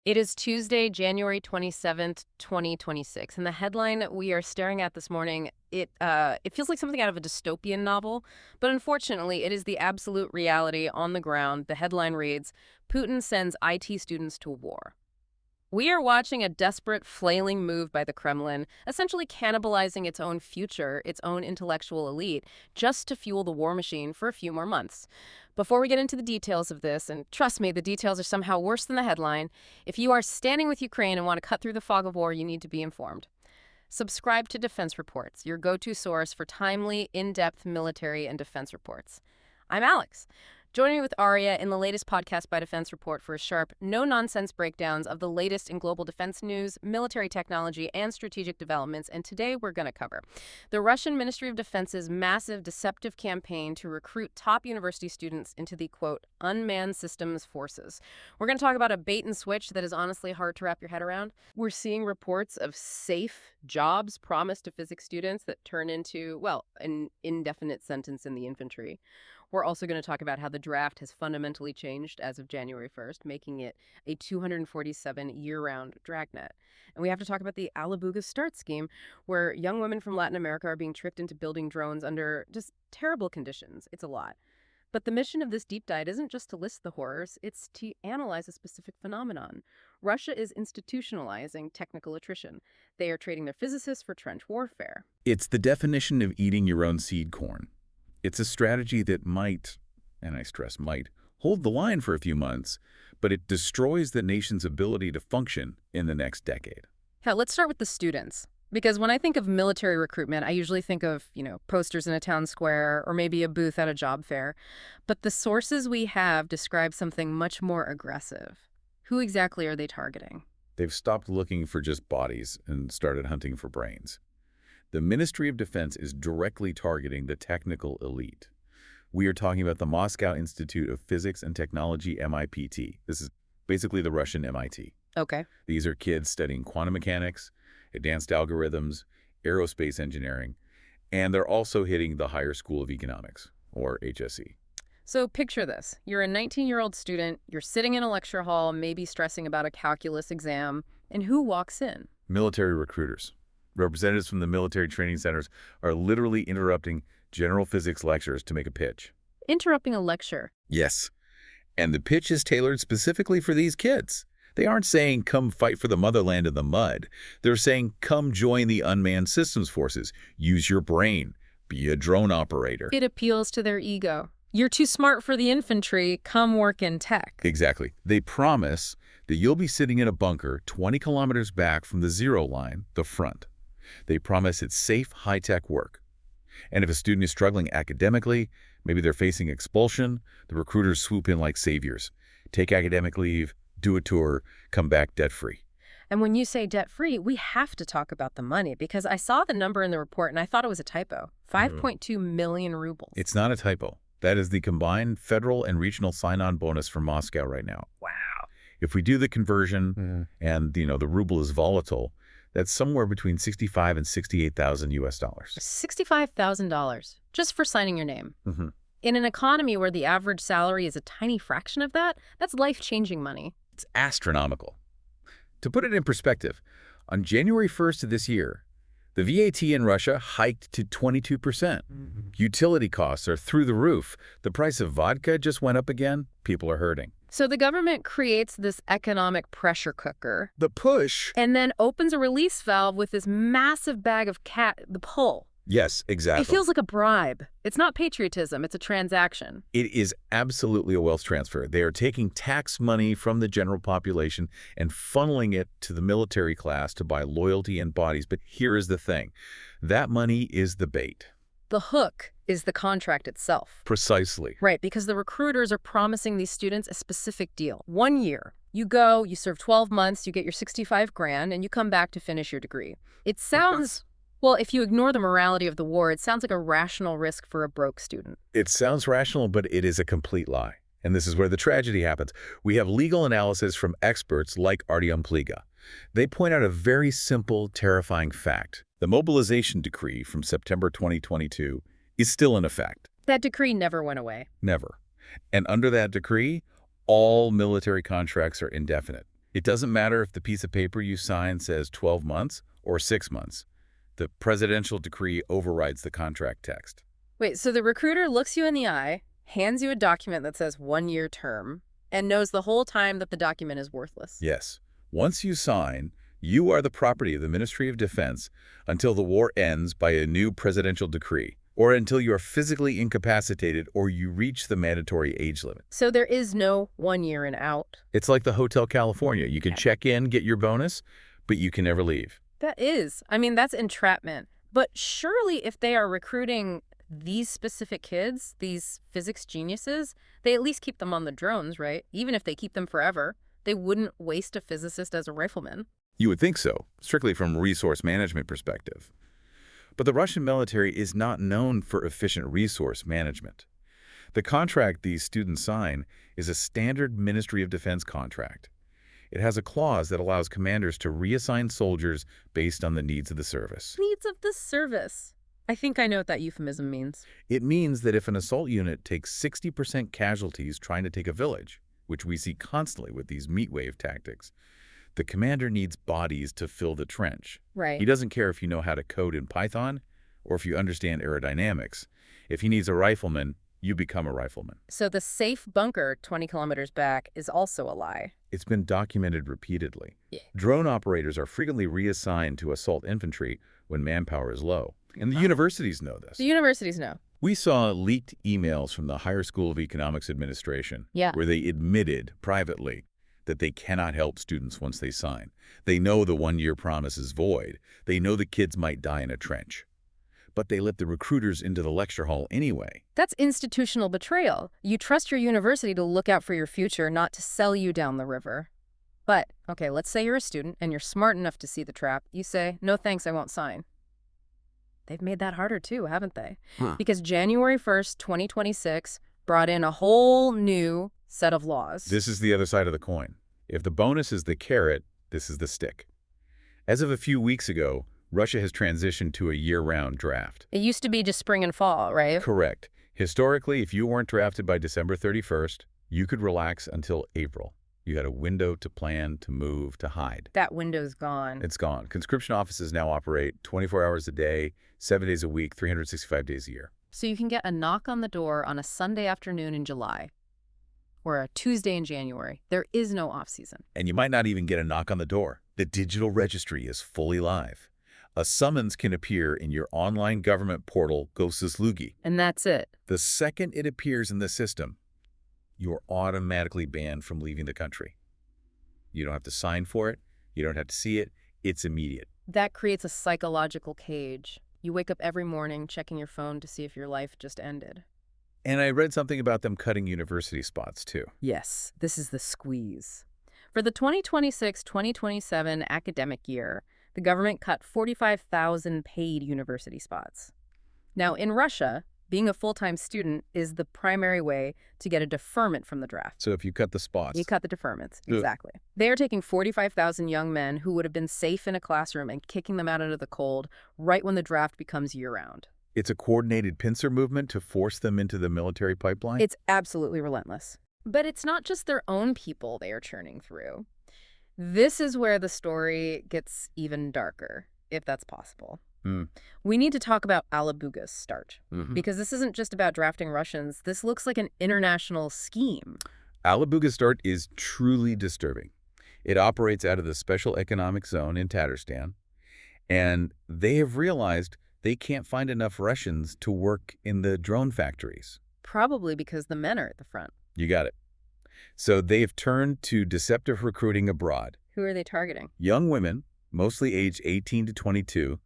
It is Tuesday, January 27th, 2026, and the headline we are staring at this morning, it feels like something out of a dystopian novel, but unfortunately, it is the absolute reality on the ground. The headline reads, Putin sends IT students to war. We are watching a desperate, flailing move by the Kremlin, essentially cannibalizing its own future, its own intellectual elite, just to fuel the war machine for a few more months. Before we get into the details of this, and trust me, the details are somehow worse than the headline, if you are standing with Ukraine and want to cut through the fog of war, you need to be informed. Subscribe to Defense Reports, your go-to source for timely, in-depth military and defense reports. I'm Alex. Joining me with Arya in the latest podcast by Defense Report for sharp, no-nonsense breakdowns of the latest in global defense news, military technology, and strategic developments. And today we're going to cover the Russian Ministry of Defense's massive deceptive campaign to recruit top university students into the, quote, unmanned systems forces. We're going to talk about a bait and switch that is honestly hard to wrap your head around. We're seeing reports of safe jobs promised to physics students that turn into, well, an indefinite sentence in the infantry. We're also going to talk about how the draft has fundamentally changed as of January 1st, making it a 247 year-round dragnet. And we have to talk about the Alabuga start scheme, where young women from Latin America are being tricked into building drones under just terrible conditions. It's a lot. But the mission of this deep dive isn't just to list the horrors, it's to analyze a specific phenomenon. Russia is institutionalizing technical attrition. They are trading their physicists for trench warfare. It's the definition of eating your own seed corn. It's a strategy that might, and I stress might, hold the line for a few months, but it destroys the nation's ability to function in the next decade. Hell, let's start with the students. Because when I think of military recruitment, I usually think of, posters in a town square or maybe a booth at a job fair. But the sources we have describe something much more aggressive. Who exactly are they targeting? They've stopped looking for just bodies and started hunting for brains. The Ministry of Defense is directly targeting the technical elite. We are talking about the Moscow Institute of Physics and Technology, MIPT. This is basically the Russian MIT. Okay. These are kids studying quantum mechanics, advanced algorithms, aerospace engineering, and they're also hitting the Higher School of Economics, or HSE. So picture this. You're a 19-year-old student, you're sitting in a lecture hall, maybe stressing about a calculus exam, and who walks in? Military recruiters. Representatives from the military training centers are literally interrupting general physics lectures to make a pitch. Interrupting a lecture? Yes. And the pitch is tailored specifically for these kids. They aren't saying, come fight for the motherland in the mud. They're saying, come join the unmanned systems forces. Use your brain. Be a drone operator. It appeals to their ego. You're too smart for the infantry. Come work in tech. Exactly. They promise that you'll be sitting in a bunker 20 kilometers back from the zero line, the front. They promise it's safe, high-tech work. And if a student is struggling academically, maybe they're facing expulsion, the recruiters swoop in like saviors. Take academic leave, do a tour, come back debt-free. And when you say debt-free, we have to talk about the money, because I saw the number in the report and I thought it was a typo. 5.2 million rubles. It's not a typo. That is the combined federal and regional sign-on bonus for Moscow right now. Wow. If we do the conversion and, the ruble is volatile, that's somewhere between 65 and 68,000 US dollars. $65,000 just for signing your name. In an economy where the average salary is a tiny fraction of that, that's life-changing money. It's astronomical. To put it in perspective, on January 1st of this year, the VAT in Russia hiked to 22%. Utility costs are through the roof. The price of vodka just went up again. People are hurting. So the government creates this economic pressure cooker. The push. And then opens a release valve with this massive bag of the pull. Yes, exactly. It feels like a bribe. It's not patriotism. It's a transaction. It is absolutely a wealth transfer. They are taking tax money from the general population and funneling it to the military class to buy loyalty and bodies. But here is the thing. That money is the bait. The hook is the contract itself. Precisely. Right, because the recruiters are promising these students a specific deal. 1 year. You go, you serve 12 months, you get your 65 grand, and you come back to finish your degree. It sounds... Well, if you ignore the morality of the war, it sounds like a rational risk for a broke student. It sounds rational, but it is a complete lie. And this is where the tragedy happens. We have legal analysis from experts like Artyom Pliga. They point out a very simple, terrifying fact. The mobilization decree from September 2022 is still in effect. That decree never went away. Never. And under that decree, all military contracts are indefinite. It doesn't matter if the piece of paper you sign says 12 months or 6 months. The presidential decree overrides the contract text. Wait, so the recruiter looks you in the eye, hands you a document that says 1-year term, and knows the whole time that the document is worthless. Yes. Once you sign, you are the property of the Ministry of Defense until the war ends by a new presidential decree, or until you are physically incapacitated or you reach the mandatory age limit. So there is no 1 year and out. It's like the Hotel California. You can check in, get your bonus, but you can never leave. That's entrapment. But surely if they are recruiting these specific kids, these physics geniuses, they at least keep them on the drones, right? Even if they keep them forever, they wouldn't waste a physicist as a rifleman. You would think so, strictly from a resource management perspective. But the Russian military is not known for efficient resource management. The contract these students sign is a standard Ministry of Defense contract. It has a clause that allows commanders to reassign soldiers based on the needs of the service. Needs of the service. I think I know what that euphemism means. It means that if an assault unit takes 60% casualties trying to take a village, which we see constantly with these meat wave tactics, the commander needs bodies to fill the trench. Right. He doesn't care if you know how to code in Python or if you understand aerodynamics. If he needs a rifleman, you become a rifleman. So the safe bunker 20 kilometers back is also a lie. It's been documented repeatedly. Yeah. Drone operators are frequently reassigned to assault infantry when manpower is low. And the universities know this. The universities know. We saw leaked emails from the Higher School of Economics Administration where they admitted privately that they cannot help students once they sign. They know the 1-year promise is void. They know the kids might die in a trench. But they let the recruiters into the lecture hall anyway. That's institutional betrayal. You trust your university to look out for your future, not to sell you down the river. But, okay, let's say you're a student and you're smart enough to see the trap. You say, no thanks, I won't sign. They've made that harder too, haven't they? Because January 1st, 2026 brought in a whole new set of laws. This is the other side of the coin. If the bonus is the carrot, this is the stick. As of a few weeks ago, Russia has transitioned to a year-round draft. It used to be just spring and fall, right? Correct. Historically, if you weren't drafted by December 31st, you could relax until April. You had a window to plan, to move, to hide. That window's gone. It's gone. Conscription offices now operate 24 hours a day, 7 days a week, 365 days a year. So you can get a knock on the door on a Sunday afternoon in July or a Tuesday in January. There is no off-season. And you might not even get a knock on the door. The digital registry is fully live. A summons can appear in your online government portal, Gosislugi. And that's it. The second it appears in the system, you're automatically banned from leaving the country. You don't have to sign for it. You don't have to see it. It's immediate. That creates a psychological cage. You wake up every morning checking your phone to see if your life just ended. And I read something about them cutting university spots, too. Yes, this is the squeeze. For the 2026-2027 academic year, the government cut 45,000 paid university spots. Now, in Russia, being a full-time student is the primary way to get a deferment from the draft. So if you cut the spots... You cut the deferments, exactly. They are taking 45,000 young men who would have been safe in a classroom and kicking them out into the cold right when the draft becomes year-round. It's a coordinated pincer movement to force them into the military pipeline? It's absolutely relentless. But it's not just their own people they are churning through. This is where the story gets even darker, if that's possible. We need to talk about Alabuga's start, because this isn't just about drafting Russians. This looks like an international scheme. Alabuga's start is truly disturbing. It operates out of the Special Economic Zone in Tatarstan, and they have realized they can't find enough Russians to work in the drone factories. Probably because the men are at the front. You got it. So they've turned to deceptive recruiting abroad. Who are they targeting? Young women, mostly aged 18 to 22.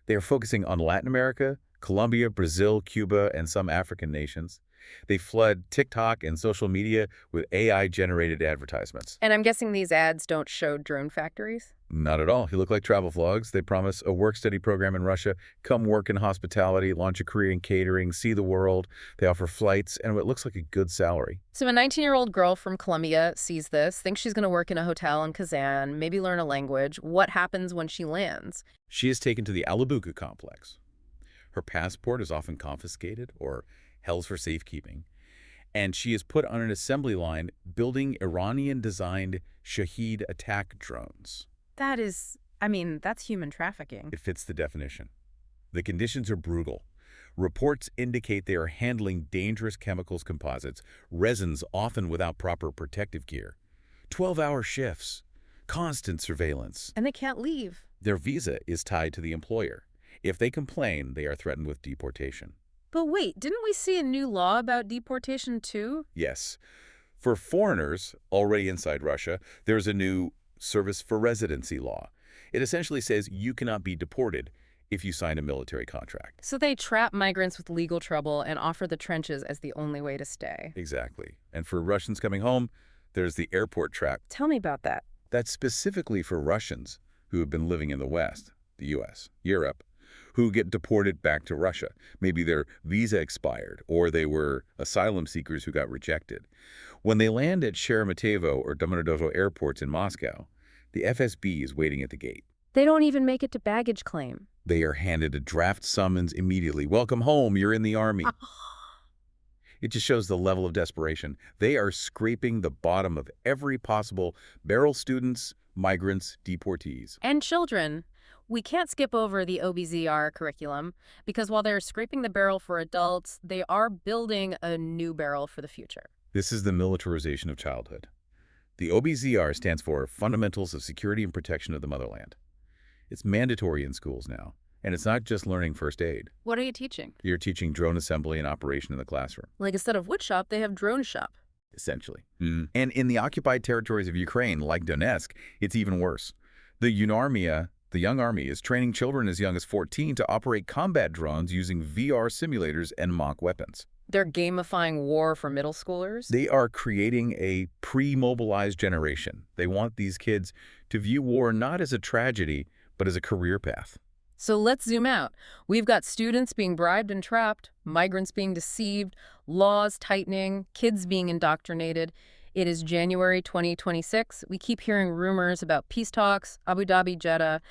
They are focusing on Latin America, Colombia, Brazil, Cuba, and some African nations. They flood TikTok and social media with AI-generated advertisements. And I'm guessing these ads don't show drone factories? Not at all. They look like travel vlogs. They promise a work-study program in Russia, come work in hospitality, launch a career in catering, see the world. They offer flights and what looks like a good salary. So a 19-year-old girl from Colombia sees this, thinks she's going to work in a hotel in Kazan, maybe learn a language. What happens when she lands? She is taken to the Alabuga complex. Her passport is often confiscated or held for safekeeping. And she is put on an assembly line building Iranian-designed Shahed attack drones. That is, I mean, that's human trafficking. It fits the definition. The conditions are brutal. Reports indicate they are handling dangerous chemicals, composites, resins, often without proper protective gear. 12-hour shifts, constant surveillance. And they can't leave. Their visa is tied to the employer. If they complain, they are threatened with deportation. But wait, didn't we see a new law about deportation too? Yes. For foreigners already inside Russia, there's a new service for residency law. It essentially says you cannot be deported if you sign a military contract. So they trap migrants with legal trouble and offer the trenches as the only way to stay. Exactly. And for Russians coming home, there's the airport trap. Tell me about that. That's specifically for Russians who have been living in the West, the U.S., Europe, who get deported back to Russia. Maybe their visa expired, or they were asylum seekers who got rejected. When they land at Sheremetyevo or Domodedovo airports in Moscow, the FSB is waiting at the gate. They don't even make it to baggage claim. They are handed a draft summons immediately. Welcome home, you're in the army. It just shows the level of desperation. They are scraping the bottom of every possible barrel: students, migrants, deportees. And children. We can't skip over the OBZR curriculum because while they're scraping the barrel for adults, they are building a new barrel for the future. This is the militarization of childhood. The OBZR stands for Fundamentals of Security and Protection of the Motherland. It's mandatory in schools now, and it's not just learning first aid. What are you teaching? You're teaching drone assembly and operation in the classroom. Like instead of wood shop, they have drone shop. Essentially. And in the occupied territories of Ukraine, like Donetsk, it's even worse. The Young Army is training children as young as 14 to operate combat drones using VR simulators and mock weapons. They're gamifying war for middle schoolers? They are creating a pre-mobilized generation. They want these kids to view war not as a tragedy, but as a career path. So let's zoom out. We've got students being bribed and trapped, migrants being deceived, laws tightening, kids being indoctrinated. It is January 2026. We keep hearing rumors about peace talks, Abu Dhabi, Jeddah.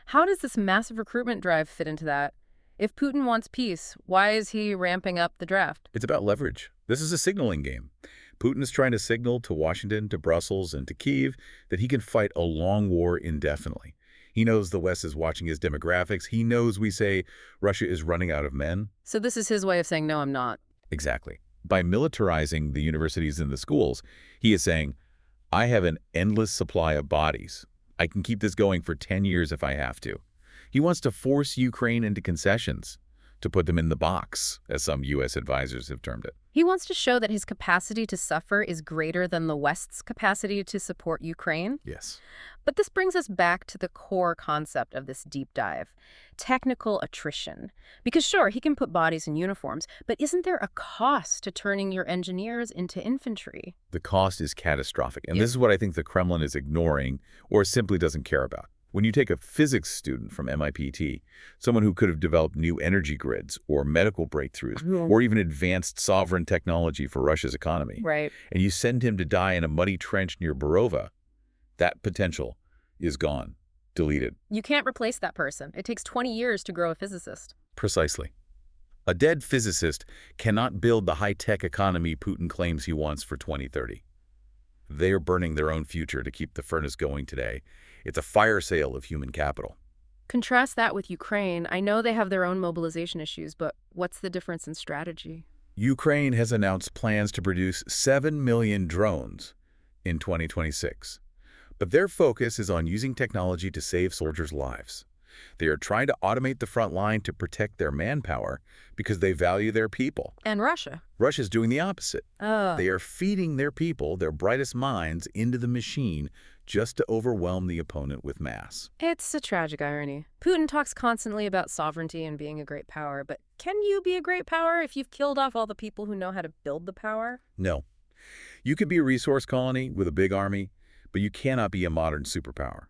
How does this massive recruitment drive fit into that? If Putin wants peace, why is he ramping up the draft? It's about leverage. This is a signaling game. Putin is trying to signal to Washington, to Brussels, and to Kyiv that he can fight a long war indefinitely. He knows the West is watching his demographics. He knows we say Russia is running out of men. So this is his way of saying, no, I'm not. Exactly. By militarizing the universities and the schools, he is saying, I have an endless supply of bodies. I can keep this going for 10 years if I have to. He wants to force Ukraine into concessions, to put them in the box, as some U.S. advisors have termed it. He wants to show that his capacity to suffer is greater than the West's capacity to support Ukraine. Yes. But this brings us back to the core concept of this deep dive, technical attrition. Because sure, he can put bodies in uniforms, but isn't there a cost to turning your engineers into infantry? The cost is catastrophic, and this is what I think the Kremlin is ignoring or simply doesn't care about. When you take a physics student from MIT, someone who could have developed new energy grids or medical breakthroughs or even advanced sovereign technology for Russia's economy, Right. and you send him to die in a muddy trench near Borova, that potential is gone, deleted. You can't replace that person. It takes 20 years to grow a physicist. Precisely. A dead physicist cannot build the high-tech economy Putin claims he wants for 2030. They are burning their own future to keep the furnace going today. It's a fire sale of human capital. Contrast that with Ukraine. I know they have their own mobilization issues, but what's the difference in strategy? Ukraine has announced plans to produce 7 million drones in 2026. But their focus is on using technology to save soldiers' lives. They are trying to automate the front line to protect their manpower because they value their people. And Russia. Russia's doing the opposite. Oh. They are feeding their people, their brightest minds, into the machine just to overwhelm the opponent with mass. It's a tragic irony. Putin talks constantly about sovereignty and being a great power, but can you be a great power if you've killed off all the people who know how to build the power? No. You could be a resource colony with a big army, but you cannot be a modern superpower.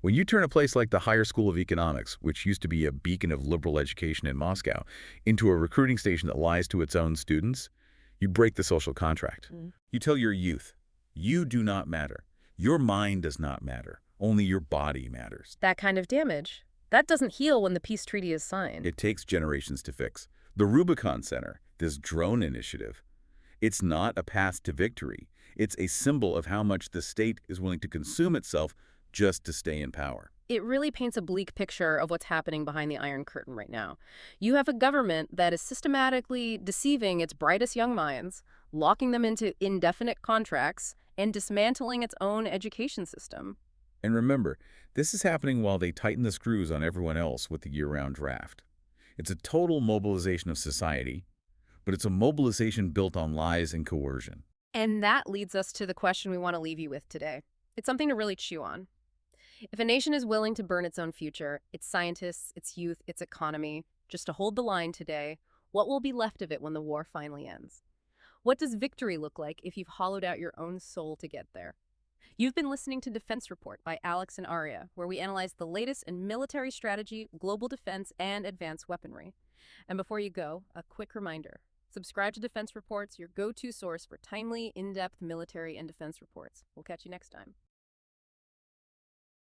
When you turn a place like the Higher School of Economics, which used to be a beacon of liberal education in Moscow, into a recruiting station that lies to its own students, you break the social contract. You tell your youth, you do not matter. Your mind does not matter. Only your body matters. That kind of damage. That doesn't heal when the peace treaty is signed. It takes generations to fix. The Rubicon Center, this drone initiative, It's not a path to victory. It's a symbol of how much the state is willing to consume itself just to stay in power. It really paints a bleak picture of what's happening behind the Iron Curtain right now. You have a government that is systematically deceiving its brightest young minds, locking them into indefinite contracts, and dismantling its own education system. And remember, this is happening while they tighten the screws on everyone else with the year-round draft. It's a total mobilization of society, but it's a mobilization built on lies and coercion. And that leads us to the question we want to leave you with today. It's something to really chew on. If a nation is willing to burn its own future, its scientists, its youth, its economy, just to hold the line today, what will be left of it when the war finally ends? What does victory look like if you've hollowed out your own soul to get there? You've been listening to Defense Report by Alex and Arya, where we analyze the latest in military strategy, global defense, and advanced weaponry. And before you go, a quick reminder. Subscribe to Defense Reports, your go-to source for timely, in-depth military and defense reports. We'll catch you next time.